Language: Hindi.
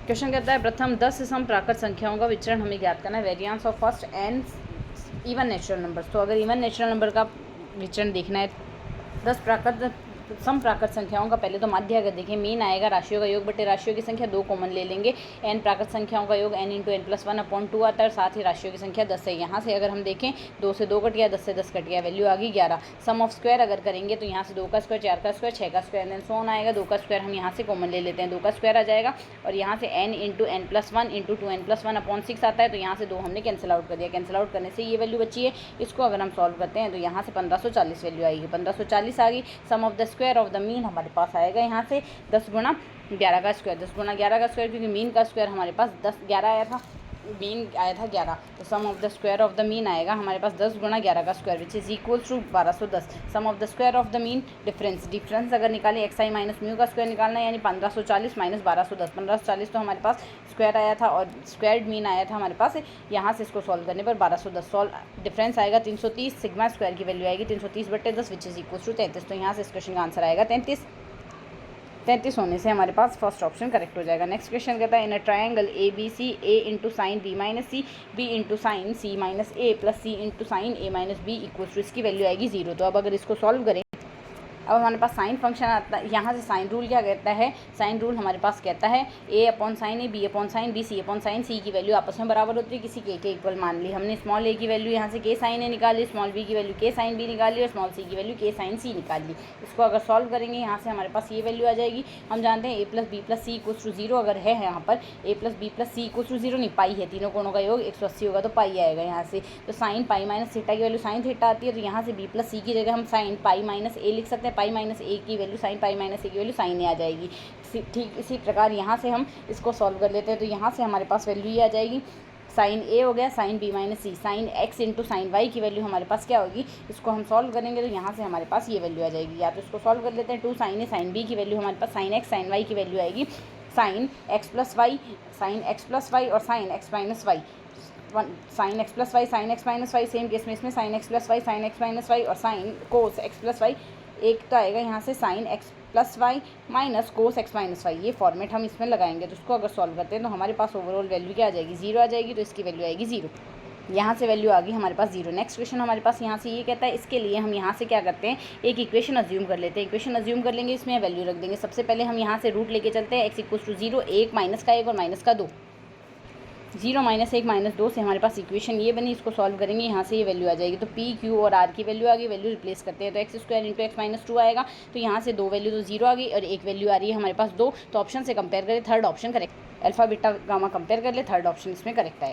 क्वेश्चन कहता है प्रथम 10 सम प्राकृत संख्याओं का विचरण हमें ज्ञात करना है, variance of first n even natural numbers. तो अगर इवन नेचुरल नंबर का विचरण देखना है 10 सम प्राकृत संख्याओं का पहले तो माध्य अगर देखें मीन आएगा राशियों का योग बटे राशियों की संख्या, 2 कॉमन ले लेंगे, एन प्राकृत संख्याओं का योग n इंटू n+1/2 आता है और साथ ही राशियों की संख्या 10 है। यहाँ से अगर हम देखें 2 से 2 कट गया, 10 से 10 कट गया, वैल्यू आ गई 11। सम ऑफ स्क्वायर अगर करेंगे तो यहाँ से 2 का स्क्वायर, 4 का स्क्वायर, 6 का स्क्वायर, देन सोन आएगा, 2 का स्क्वायर हम यहाँ से कॉमन ले लेते हैं, 2 का स्क्वायर आ जाएगा और यहाँ से n into n+1 into 2n+1/6 आता है। तो यहाँ से 2 हमने कैंसिल आउट कर दिया, कैंसिल आउट करने से ये वैल्यू बची है। इसको अगर हम सॉल्व करते हैं तो यहाँ से 1540 वैल्यू आएगी, 1540 आ गई। Sum of the square of the mean हमारे पास आएगा यहाँ से 10 गुणा 11 का स्क्वायर, 10 गुणा 11 का स्क्वायर, क्योंकि मीन का स्क्वायर हमारे पास 11 आया था, मीन आया था 11, तो sum of the square of the mean आएगा हमारे पास 10 गुणा 11 का square which is equal to 1210। Sum of the square of the mean difference अगर निकाले xi माइनस म्यू का स्क्वायर निकालना है, यानी 1540 माइनस 1210, 1540 तो हमारे पास स्क्वायर आया था और स्क्वायर्ड मीन आया था हमारे पास। यहाँ से इसको सॉल्व करने पर 1210 सॉल्व डिफरेंस आएगा 330, सिग्मा स्क्वायर की वैल्यू आएगी 330/10 विच इज इक्वल टू 33। तो यहाँ से इस क्वेश्चन का आंसर आएगा 33 होने से हमारे पास फर्स्ट ऑप्शन करेक्ट हो जाएगा। नेक्स्ट क्वेश्चन कहता है in a triangle A B C A into sine B minus C, B into sine C minus A plus C into sine A minus B equal to, इसकी वैल्यू आएगी 0। तो अब अगर इसको सॉल्व करें, अब हमारे पास साइन फंक्शन आता है, यहाँ से साइन रूल क्या कहता है, साइन रूल हमारे पास कहता है a upon sine A, B upon sine B, C upon sine C की वैल्यू आपस में बराबर होती है किसी के इक्वल मान ली। हमने स्मॉल ए की वैल्यू यहाँ से के साइन ए निकाली, स्मॉल बी की वैल्यू के साइन बी निकाली और स्मॉल सी की वैल्यू के साइन सी निकाल ली। इसको अगर सॉल्व करेंगे यहाँ से हमारे पास ये वैल्यू आ जाएगी। हम जानते हैं a plus B plus C equals to 0 अगर है यहाँ पर a plus B plus C equals to 0 नहीं, पाई है, तीनों कोणों का योग 180 होगा तो पाई आएगा यहाँ से। तो साइन पाई माइनस थीटा की वैल्यू साइन थीटा आती है, तो यहाँ से b प्लस सी की जगह हम साइन पाई माइनस ए लिख सकते हैं, पाई माइनस ए की वैल्यू साइन पाई माइनस ए की वैल्यू साइन ए आ जाएगी। ठीक इसी प्रकार यहाँ से हम इसको सॉल्व कर लेते हैं, तो यहाँ से हमारे पास वैल्यू ये आ जाएगी, साइन ए हो गया sine B minus C, sine X into sine Y की वैल्यू हमारे पास क्या होगी, इसको हम सॉल्व करेंगे तो यहाँ से हमारे पास ये वैल्यू आ जाएगी। या तो इसको सॉल्व कर लेते हैं, 2 साइन ए साइन बी की वैल्यू हमारे पास साइन एक्स साइन वाई की वैल्यू आएगी साइन एक्स प्लस वाई और sine X minus Y, sine X plus Y sine X minus Y, same case में इसमें sine X plus Y sine X minus Y और sine cos X plus Y. एक तो आएगा यहाँ से sine X plus Y minus cos X minus Y, ये फॉर्मेट हम इसमें लगाएंगे। तो इसको अगर सॉल्व करते हैं तो हमारे पास ओवरऑल वैल्यू क्या आ जाएगी, 0 आ जाएगी। तो इसकी वैल्यू आएगी 0, यहाँ से वैल्यू आ गई हमारे पास 0। नेक्स्ट क्वेश्चन हमारे पास यहाँ से ये कहता है, इसके लिए हम यहाँ से क्या करते हैं, एक इक्वेशन अज्यूम कर लेते हैं। इक्वेशन अज्यूम कर लेंगे, इसमें वैल्यू रख देंगे। सबसे पहले हम यहाँ से रूट लेके चलते हैं, एक्स इक्वल्स टू 0, 1 माइनस का 1 और माइनस का 2, 0 माइनस 1 माइनस 2 से हमारे पास इक्वेशन ये बनी। इसको सॉल्व करेंगे, यहाँ से ये वैल्यू आ जाएगी। तो पी क्यू और आर की वैल्यू आ गई, वैल्यू रिप्लेस करते हैं तो x square into x minus 2 आएगा। तो यहाँ से 2 वैल्यू तो 0 आ गई और एक वैल्यू आ रही है हमारे पास 2। तो ऑप्शन से कंपेयर करें, third option correct, alpha beta gamma compare कर ले, थर्ड ऑप्शन इसमें करेक्ट आएगा।